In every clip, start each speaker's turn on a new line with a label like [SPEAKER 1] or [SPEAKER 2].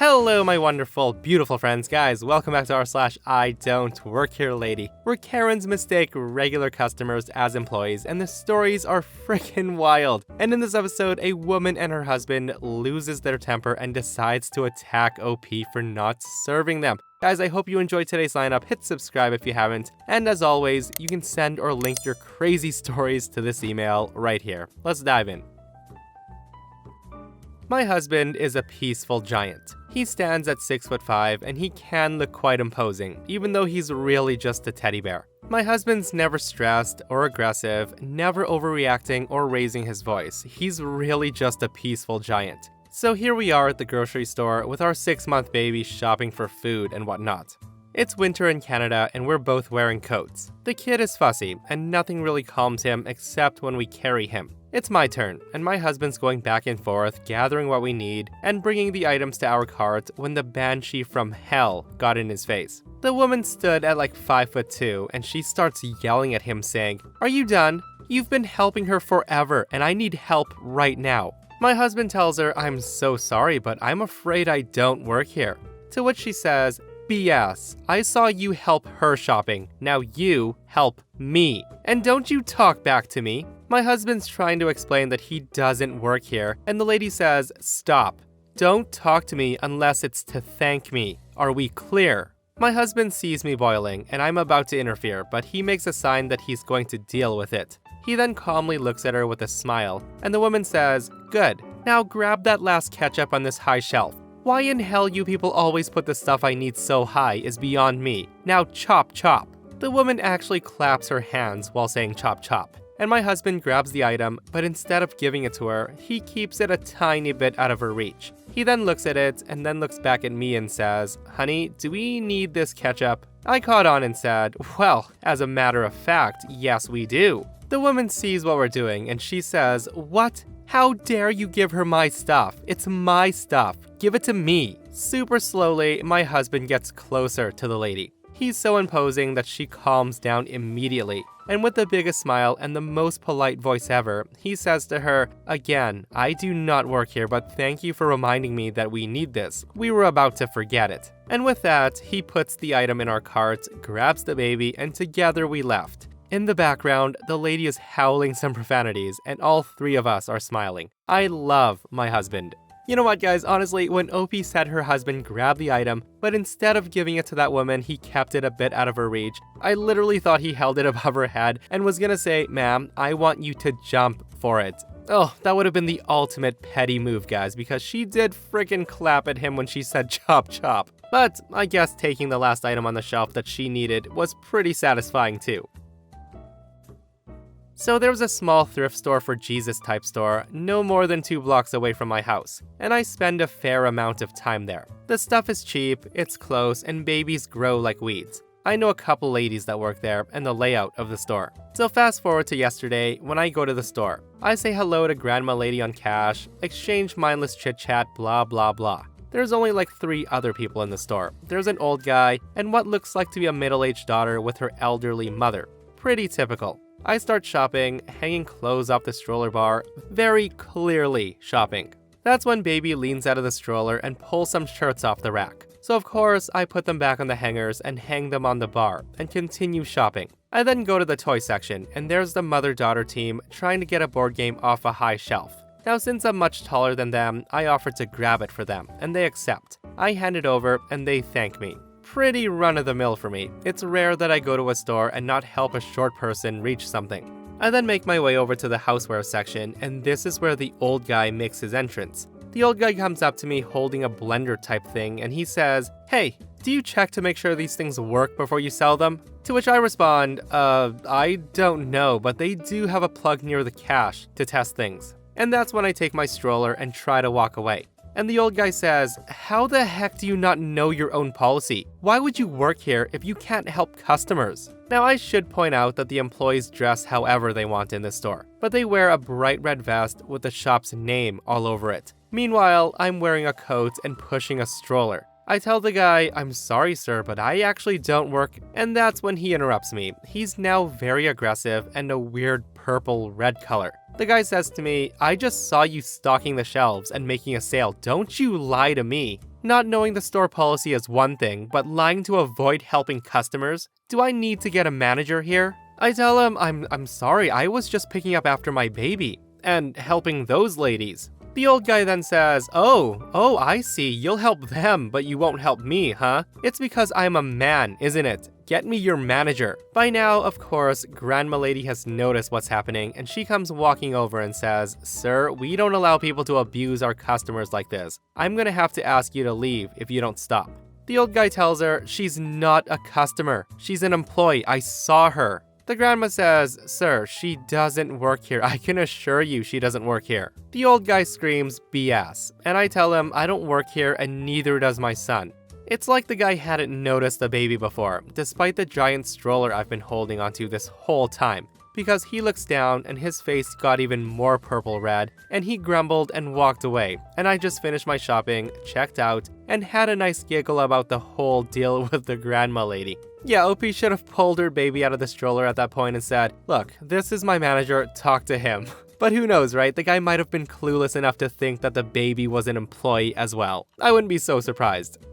[SPEAKER 1] Hello, my wonderful, beautiful friends. Guys, welcome back to /IDontWorkHereLady, where Karens mistake regular customers as employees, and the stories are freaking wild. And in this episode, a woman and her husband loses their temper and decides to attack OP for not serving them. Guys, I hope you enjoyed today's lineup. Hit subscribe if you haven't. And as always, you can send or link your crazy stories to this email right here. Let's dive in. My husband is a peaceful giant. He stands at 6'5" and he can look quite imposing, even though he's really just a teddy bear. My husband's never stressed or aggressive, never overreacting or raising his voice. He's really just a peaceful giant. So here we are at the grocery store with our 6-month baby shopping for food and whatnot. It's winter in Canada and we're both wearing coats. The kid is fussy and nothing really calms him except when we carry him. It's my turn, and my husband's going back and forth, gathering what we need, and bringing the items to our cart when the banshee from hell got in his face. The woman stood at like 5'2", and she starts yelling at him saying, "Are you done? You've been helping her forever, and I need help right now." My husband tells her, "I'm so sorry, but I'm afraid I don't work here." To which she says, "BS, I saw you help her shopping, now you help me. And don't you talk back to me." My husband's trying to explain that he doesn't work here, and the lady says, "Stop. Don't talk to me unless it's to thank me. Are we clear?" My husband sees me boiling, and I'm about to interfere, but he makes a sign that he's going to deal with it. He then calmly looks at her with a smile, and the woman says, "Good. Now grab that last ketchup on this high shelf. Why in hell you people always put the stuff I need so high is beyond me. Now chop chop." The woman actually claps her hands while saying chop chop. And my husband grabs the item, but instead of giving it to her, he keeps it a tiny bit out of her reach. He then looks at it and then looks back at me and says, "Honey, do we need this ketchup?" I caught on and said, "Well, as a matter of fact, yes we do." The woman sees what we're doing and she says, "What? How dare you give her my stuff? It's my stuff. Give it to me." Super slowly, my husband gets closer to the lady. He's so imposing that she calms down immediately. And with the biggest smile and the most polite voice ever, he says to her, "Again, I do not work here, but thank you for reminding me that we need this. We were about to forget it." And with that, he puts the item in our cart, grabs the baby, and together we left. In the background, the lady is howling some profanities, and all three of us are smiling. I love my husband. You know what, guys? Honestly, when OP said her husband grabbed the item, but instead of giving it to that woman, he kept it a bit out of her reach, I literally thought he held it above her head and was gonna say, "Ma'am, I want you to jump for it." Oh, that would have been the ultimate petty move, guys, because she did frickin' clap at him when she said chop chop. But I guess taking the last item on the shelf that she needed was pretty satisfying too. So there was a small thrift store for Jesus type store, no more than 2 blocks away from my house, and I spend a fair amount of time there. The stuff is cheap, it's close, and babies grow like weeds. I know a couple ladies that work there and the layout of the store. So fast forward to yesterday when I go to the store. I say hello to grandma lady on cash, exchange mindless chit chat, blah blah blah. There's only like 3 other people in the store. There's an old guy and what looks like to be a middle-aged daughter with her elderly mother. Pretty typical. I start shopping, hanging clothes off the stroller bar, very clearly shopping. That's when baby leans out of the stroller and pulls some shirts off the rack. So of course, I put them back on the hangers and hang them on the bar and continue shopping. I then go to the toy section and there's the mother-daughter team trying to get a board game off a high shelf. Now since I'm much taller than them, I offer to grab it for them and they accept. I hand it over and they thank me. Pretty run-of-the-mill for me. It's rare that I go to a store and not help a short person reach something. I then make my way over to the houseware section, and this is where the old guy makes his entrance. The old guy comes up to me holding a blender type thing, and he says, "Hey, do you check to make sure these things work before you sell them?" To which I respond, I don't know, but they do have a plug near the cash to test things. And that's when I take my stroller and try to walk away. And the old guy says, "How the heck do you not know your own policy? Why would you work here if you can't help customers?" Now I should point out that the employees dress however they want in this store, but they wear a bright red vest with the shop's name all over it. Meanwhile, I'm wearing a coat and pushing a stroller. I tell the guy, "I'm sorry sir, but I actually don't work," and that's when he interrupts me. He's now very aggressive and a weird purple-red color. The guy says to me, "I just saw you stocking the shelves and making a sale. Don't you lie to me." Not knowing the store policy is one thing, but lying to avoid helping customers? Do I need to get a manager here? I tell him, I'm sorry, I was just picking up after my baby and helping those ladies. The old guy then says, oh, I see, you'll help them, but you won't help me, huh? It's because I'm a man, isn't it? Get me your manager. By now, of course, Grandma Lady has noticed what's happening, and she comes walking over and says, Sir, we don't allow people to abuse our customers like this. I'm gonna have to ask you to leave if you don't stop. The old guy tells her, she's not a customer. She's an employee. I saw her. The grandma says, Sir, she doesn't work here. I can assure you she doesn't work here. The old guy screams, BS, and I tell him I don't work here and neither does my son. It's like the guy hadn't noticed the baby before, despite the giant stroller I've been holding onto this whole time, because he looks down and his face got even more purple red, and he grumbled and walked away, and I just finished my shopping, checked out, and had a nice giggle about the whole deal with the grandma lady. Yeah, OP should have pulled her baby out of the stroller at that point and said, look, this is my manager, talk to him. But who knows, right? The guy might have been clueless enough to think that the baby was an employee as well. I wouldn't be so surprised.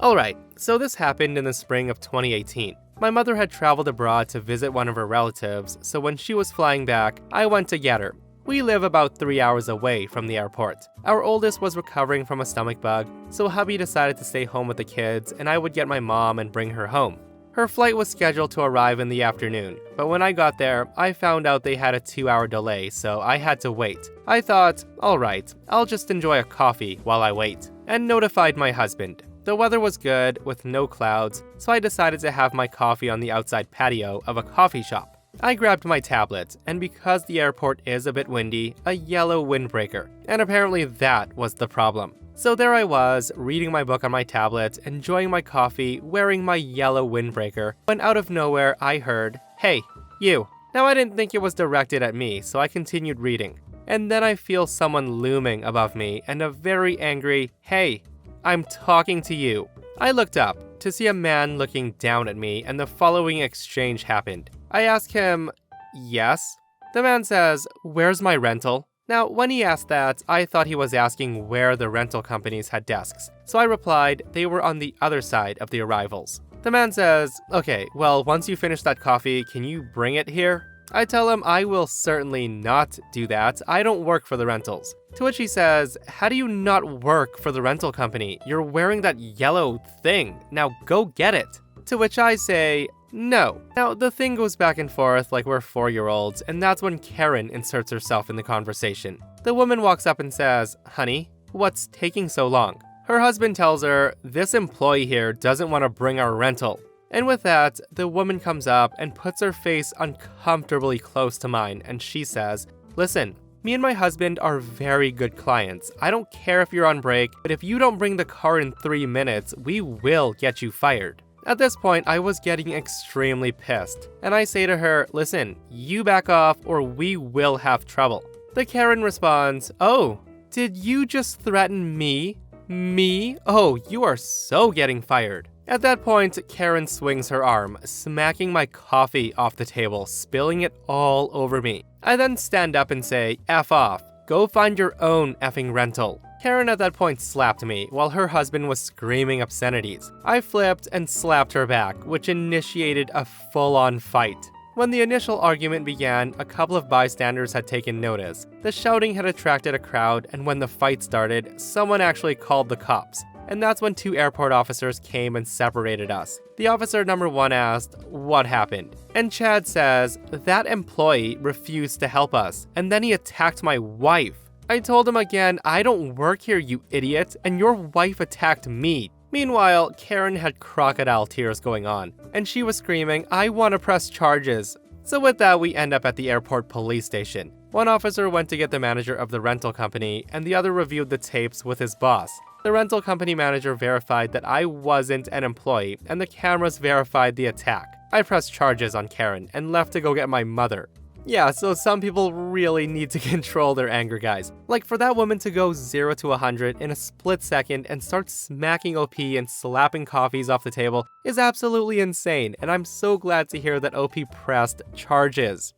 [SPEAKER 1] Alright, so this happened in the spring of 2018. My mother had traveled abroad to visit one of her relatives, so when she was flying back, I went to get her. We live about 3 hours away from the airport. Our oldest was recovering from a stomach bug, so hubby decided to stay home with the kids and I would get my mom and bring her home. Her flight was scheduled to arrive in the afternoon, but when I got there, I found out they had a 2-hour delay, so I had to wait. I thought, alright, I'll just enjoy a coffee while I wait, and notified my husband. The weather was good, with no clouds, so I decided to have my coffee on the outside patio of a coffee shop. I grabbed my tablet, and because the airport is a bit windy, a yellow windbreaker, and apparently that was the problem. So there I was, reading my book on my tablet, enjoying my coffee, wearing my yellow windbreaker, when out of nowhere I heard, hey, you. Now I didn't think it was directed at me, so I continued reading. And then I feel someone looming above me, and a very angry, hey, I'm talking to you. I looked up to see a man looking down at me, and the following exchange happened. I asked him, yes? The man says, where's my rental? Now, when he asked that, I thought he was asking where the rental companies had desks, so I replied they were on the other side of the arrivals. The man says, okay, well, once you finish that coffee, can you bring it here? I tell him I will certainly not do that, I don't work for the rentals. To which he says, how do you not work for the rental company? You're wearing that yellow thing, now go get it. To which I say, no. Now, the thing goes back and forth like we're 4-year-olds, and that's when Karen inserts herself in the conversation. The woman walks up and says, honey, what's taking so long? Her husband tells her, this employee here doesn't want to bring our rental. And with that, the woman comes up and puts her face uncomfortably close to mine, and she says, listen, me and my husband are very good clients. I don't care if you're on break, but if you don't bring the car in 3 minutes, we will get you fired. At this point, I was getting extremely pissed, and I say to her, listen, you back off or we will have trouble. The Karen responds, oh, did you just threaten me? Me? Oh, you are so getting fired. At that point, Karen swings her arm, smacking my coffee off the table, spilling it all over me. I then stand up and say, F off, go find your own effing rental. Karen at that point slapped me, while her husband was screaming obscenities. I flipped and slapped her back, which initiated a full-on fight. When the initial argument began, a couple of bystanders had taken notice. The shouting had attracted a crowd, and when the fight started, someone actually called the cops. And that's when 2 airport officers came and separated us. The officer number 1 asked, what happened? And Chad says, that employee refused to help us, and then he attacked my wife. I told him again, I don't work here, you idiot, and your wife attacked me. Meanwhile, Karen had crocodile tears going on, and she was screaming, I want to press charges. So with that, we end up at the airport police station. One officer went to get the manager of the rental company, and the other reviewed the tapes with his boss. The rental company manager verified that I wasn't an employee, and the cameras verified the attack. I pressed charges on Karen and left to go get my mother. Yeah, so some people really need to control their anger, guys. Like, for that woman to go 0 to 100 in a split second and start smacking OP and slapping coffees off the table is absolutely insane, and I'm so glad to hear that OP pressed charges.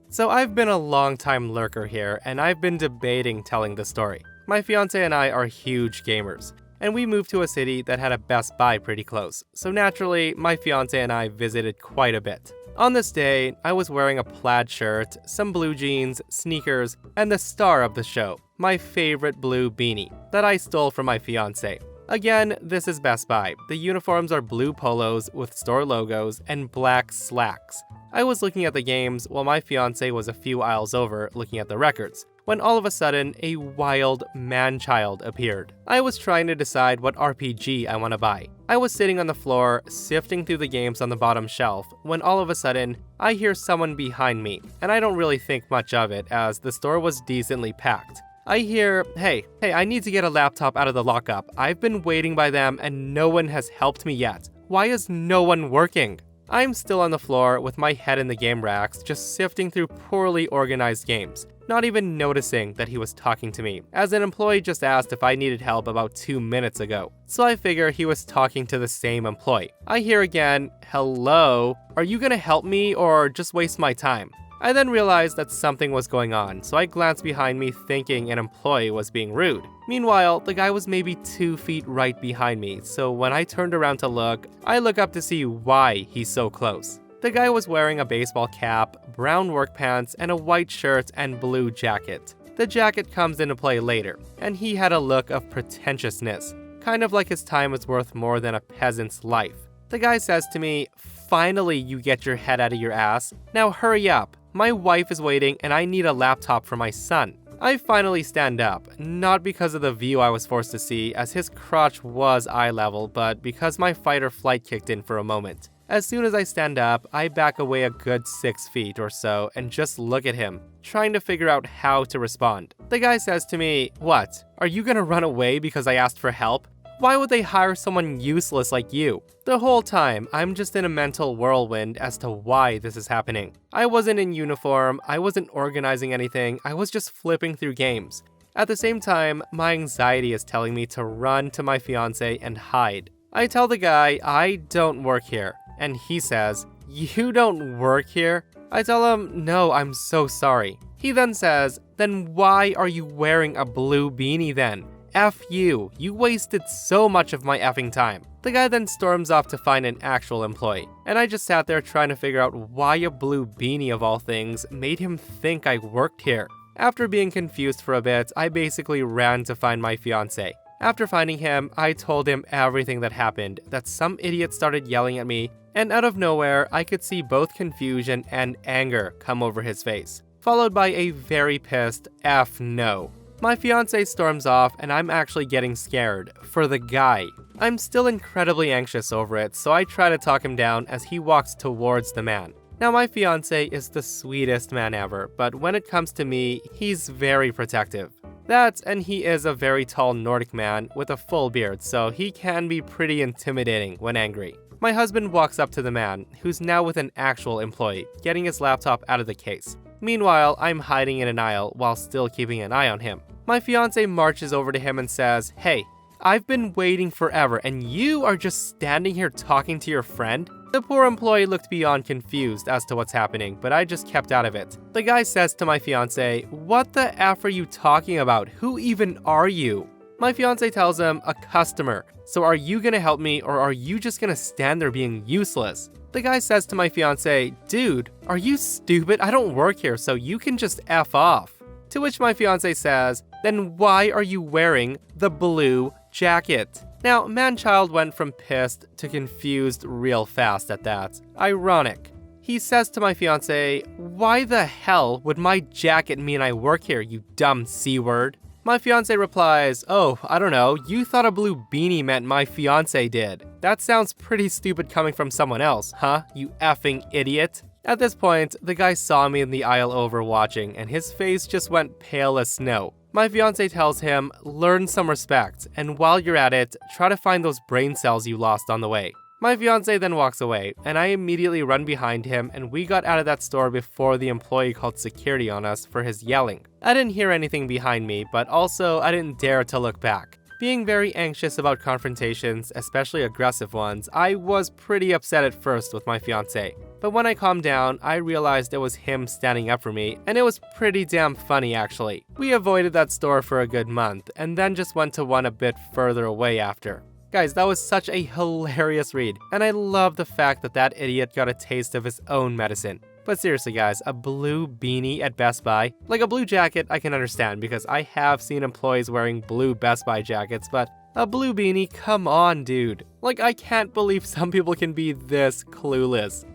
[SPEAKER 1] So I've been a long-time lurker here, and I've been debating telling the story. My fiance and I are huge gamers, and we moved to a city that had a Best Buy pretty close, so naturally, my fiance and I visited quite a bit. On this day, I was wearing a plaid shirt, some blue jeans, sneakers, and the star of the show, my favorite blue beanie, that I stole from my fiance. Again, this is Best Buy. The uniforms are blue polos with store logos and black slacks. I was looking at the games while my fiance was a few aisles over looking at the records, when all of a sudden, a wild man-child appeared. I was trying to decide what RPG I want to buy. I was sitting on the floor, sifting through the games on the bottom shelf, when all of a sudden, I hear someone behind me, and I don't really think much of it as the store was decently packed. I hear, hey, I need to get a laptop out of the lockup. I've been waiting by them and no one has helped me yet. Why is no one working? I'm still on the floor with my head in the game racks, just sifting through poorly organized games, not even noticing that he was talking to me, as an employee just asked if I needed help about 2 minutes ago. So I figure he was talking to the same employee. I hear again, hello, are you gonna help me or just waste my time? I then realized that something was going on, so I glanced behind me thinking an employee was being rude. Meanwhile, the guy was maybe 2 feet right behind me, so when I turned around to look, I look up to see why he's so close. The guy was wearing a baseball cap, brown work pants, and a white shirt and blue jacket. The jacket comes into play later, and he had a look of pretentiousness, kind of like his time was worth more than a peasant's life. The guy says to me, "Finally you get your head out of your ass. Now hurry up. My wife is waiting and I need a laptop for my son." I finally stand up, not because of the view I was forced to see as his crotch was eye level, but because my fight or flight kicked in for a moment. As soon as I stand up, I back away a good 6 feet or so and just look at him, trying to figure out how to respond. The guy says to me, "What? Are you gonna run away because I asked for help? Why would they hire someone useless like you?" The whole time, I'm just in a mental whirlwind as to why this is happening. I wasn't in uniform, I wasn't organizing anything, I was just flipping through games. At the same time, my anxiety is telling me to run to my fiance and hide. I tell the guy, "I don't work here," and he says, "You don't work here?" I tell him, "No, I'm so sorry." He then says, "Then why are you wearing a blue beanie then? F you wasted so much of my effing time." The guy then storms off to find an actual employee, and I just sat there trying to figure out why a blue beanie of all things made him think I worked here. After being confused for a bit, I basically ran to find my fiance. After finding him, I told him everything that happened, that some idiot started yelling at me, and out of nowhere, I could see both confusion and anger come over his face, followed by a very pissed F no. My fiance storms off and I'm actually getting scared, for the guy. I'm still incredibly anxious over it, so I try to talk him down as he walks towards the man. Now my fiance is the sweetest man ever, but when it comes to me, he's very protective. That, and he is a very tall Nordic man with a full beard, so he can be pretty intimidating when angry. My husband walks up to the man, who's now with an actual employee, getting his laptop out of the case. Meanwhile, I'm hiding in an aisle while still keeping an eye on him. My fiance marches over to him and says, "Hey, I've been waiting forever and you are just standing here talking to your friend?" The poor employee looked beyond confused as to what's happening, but I just kept out of it. The guy says to my fiance, "What the F are you talking about? Who even are you?" My fiance tells him, "A customer. So are you gonna help me or are you just gonna stand there being useless?" The guy says to my fiance, "Dude, are you stupid? I don't work here, so you can just F off." To which my fiance says, "Then why are you wearing the blue jacket?" Now, man-child went from pissed to confused real fast at that. Ironic. He says to my fiance, "Why the hell would my jacket mean I work here, you dumb C-word?" My fiance replies, "Oh, I don't know, you thought a blue beanie meant my fiance did. That sounds pretty stupid coming from someone else, huh, you effing idiot?" At this point, the guy saw me in the aisle over watching, and his face just went pale as snow. My fiance tells him, "Learn some respect, and while you're at it, try to find those brain cells you lost on the way." My fiance then walks away, and I immediately run behind him, and we got out of that store before the employee called security on us for his yelling. I didn't hear anything behind me, but also I didn't dare to look back. Being very anxious about confrontations, especially aggressive ones, I was pretty upset at first with my fiance. But when I calmed down, I realized it was him standing up for me, and it was pretty damn funny actually. We avoided that store for a good month, and then just went to one a bit further away after. Guys, that was such a hilarious read, and I love the fact that that idiot got a taste of his own medicine. But seriously guys, a blue beanie at Best Buy? Like a blue jacket I can understand because I have seen employees wearing blue Best Buy jackets, but a blue beanie? Come on, dude. Like, I can't believe some people can be this clueless.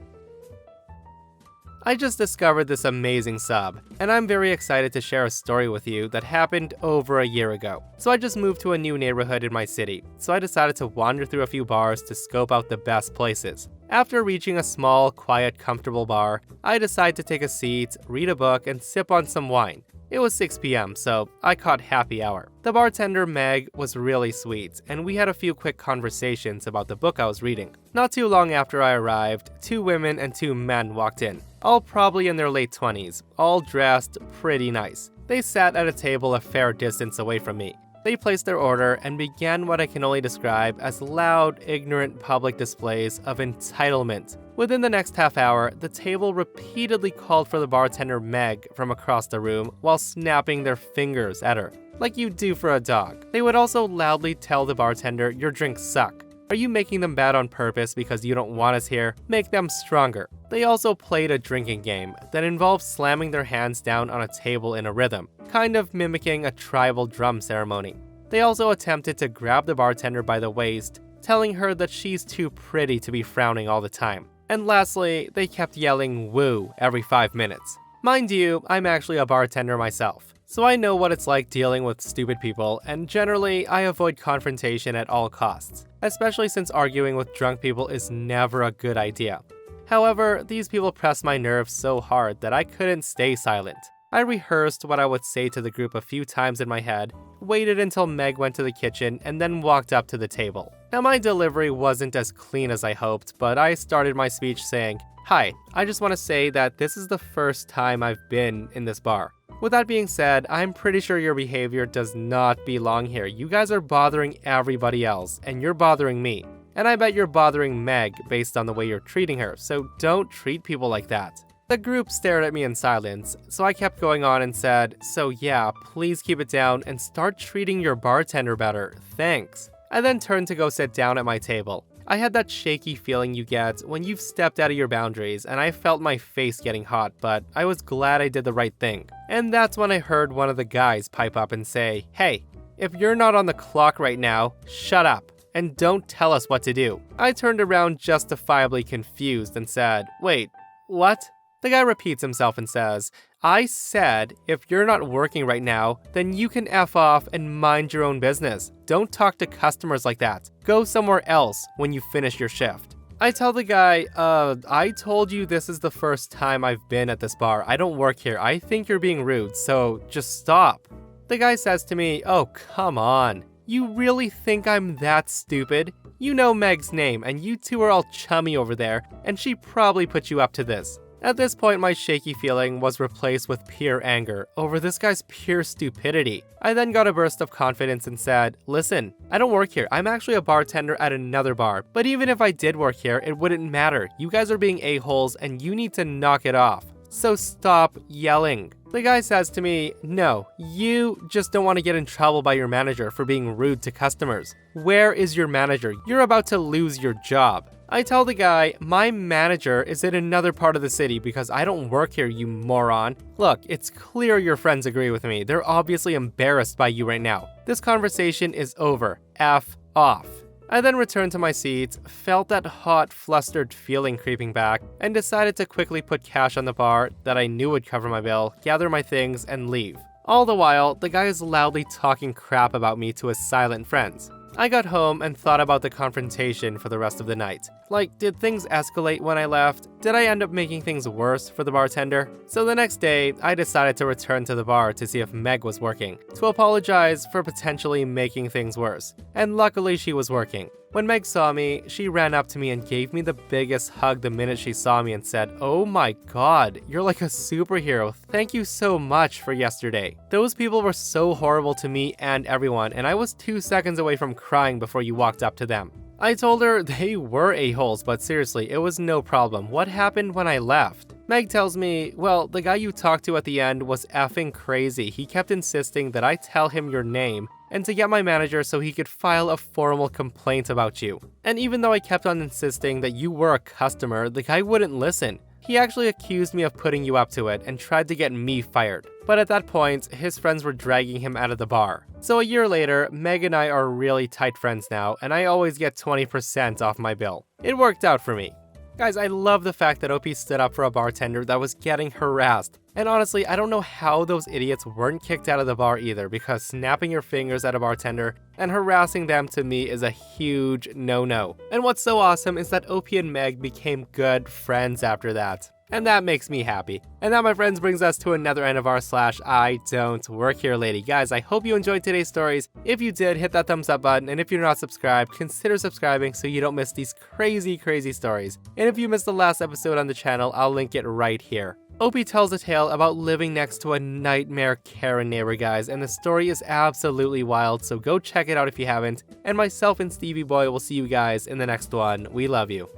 [SPEAKER 1] I just discovered this amazing sub, and I'm very excited to share a story with you that happened over a year ago. So I just moved to a new neighborhood in my city, so I decided to wander through a few bars to scope out the best places. After reaching a small, quiet, comfortable bar, I decided to take a seat, read a book, and sip on some wine. It was 6 p.m., so I caught happy hour. The bartender, Meg, was really sweet, and we had a few quick conversations about the book I was reading. Not too long after I arrived, 2 women and 2 men walked in, all probably in their late 20s, all dressed pretty nice. They sat at a table a fair distance away from me. They placed their order and began what I can only describe as loud, ignorant public displays of entitlement. Within the next half hour, the table repeatedly called for the bartender Meg from across the room while snapping their fingers at her, like you do for a dog. They would also loudly tell the bartender, "Your drinks suck. Are you making them bad on purpose because you don't want us here? Make them stronger." They also played a drinking game that involved slamming their hands down on a table in a rhythm, kind of mimicking a tribal drum ceremony. They also attempted to grab the bartender by the waist, telling her that she's too pretty to be frowning all the time. And lastly, they kept yelling "woo" every 5 minutes. Mind you, I'm actually a bartender myself, so I know what it's like dealing with stupid people, and generally, I avoid confrontation at all costs, especially since arguing with drunk people is never a good idea. However, these people pressed my nerves so hard that I couldn't stay silent. I rehearsed what I would say to the group a few times in my head, waited until Meg went to the kitchen, and then walked up to the table. Now, my delivery wasn't as clean as I hoped, but I started my speech saying, "Hi, I just want to say that this is the first time I've been in this bar. With that being said, I'm pretty sure your behavior does not belong here. You guys are bothering everybody else, and you're bothering me. And I bet you're bothering Meg based on the way you're treating her, so don't treat people like that." The group stared at me in silence, so I kept going on and said, "So yeah, please keep it down and start treating your bartender better, thanks." I then turned to go sit down at my table. I had that shaky feeling you get when you've stepped out of your boundaries, and I felt my face getting hot, but I was glad I did the right thing. And that's when I heard one of the guys pipe up and say, "Hey, if you're not on the clock right now, shut up and don't tell us what to do." I turned around justifiably confused and said, "Wait, what?" The guy repeats himself and says, "I said, if you're not working right now, then you can F off and mind your own business. Don't talk to customers like that. Go somewhere else when you finish your shift." I tell the guy, I told you this is the first time I've been at this bar. I don't work here. I think you're being rude, so just stop." The guy says to me, "Oh, come on. You really think I'm that stupid? You know Meg's name, and you two are all chummy over there, and she probably put you up to this." At this point, my shaky feeling was replaced with pure anger over this guy's pure stupidity. I then got a burst of confidence and said, "Listen, I don't work here. I'm actually a bartender at another bar. But even if I did work here, it wouldn't matter. You guys are being a-holes and you need to knock it off. So stop yelling." The guy says to me, "No, you just don't want to get in trouble by your manager for being rude to customers. Where is your manager? You're about to lose your job." I tell the guy, "My manager is in another part of the city because I don't work here, you moron. Look, it's clear your friends agree with me. They're obviously embarrassed by you right now. This conversation is over. F off." I then returned to my seat, felt that hot, flustered feeling creeping back, and decided to quickly put cash on the bar that I knew would cover my bill, gather my things, and leave. All the while, the guy is loudly talking crap about me to his silent friends. I got home and thought about the confrontation for the rest of the night. Like, did things escalate when I left? Did I end up making things worse for the bartender? So the next day, I decided to return to the bar to see if Meg was working, to apologize for potentially making things worse. And luckily she was working. When Meg saw me, she ran up to me and gave me the biggest hug the minute she saw me and said, "Oh my god, you're like a superhero. Thank you so much for yesterday. Those people were so horrible to me and everyone, and I was 2 seconds away from crying before you walked up to them." I told her they were a-holes, but seriously, it was no problem. What happened when I left? Meg tells me, well, the guy you talked to at the end was effing crazy. He kept insisting that I tell him your name and to get my manager so he could file a formal complaint about you. And even though I kept on insisting that you were a customer, the guy wouldn't listen. He actually accused me of putting you up to it and tried to get me fired. But at that point, his friends were dragging him out of the bar. So a year later, Meg and I are really tight friends now, and I always get 20% off my bill. It worked out for me. Guys, I love the fact that OP stood up for a bartender that was getting harassed. And honestly, I don't know how those idiots weren't kicked out of the bar either, because snapping your fingers at a bartender and harassing them to me is a huge no-no. And what's so awesome is that OP and Meg became good friends after that. And that makes me happy. And that, my friends, brings us to another end of our /IDontWorkHereLady. Guys, I hope you enjoyed today's stories. If you did, hit that thumbs up button. And if you're not subscribed, consider subscribing so you don't miss these crazy, crazy stories. And if you missed the last episode on the channel, I'll link it right here. Opie tells a tale about living next to a nightmare Karen neighbor, guys, and the story is absolutely wild, so go check it out if you haven't. And myself and Stevie Boy will see you guys in the next one. We love you.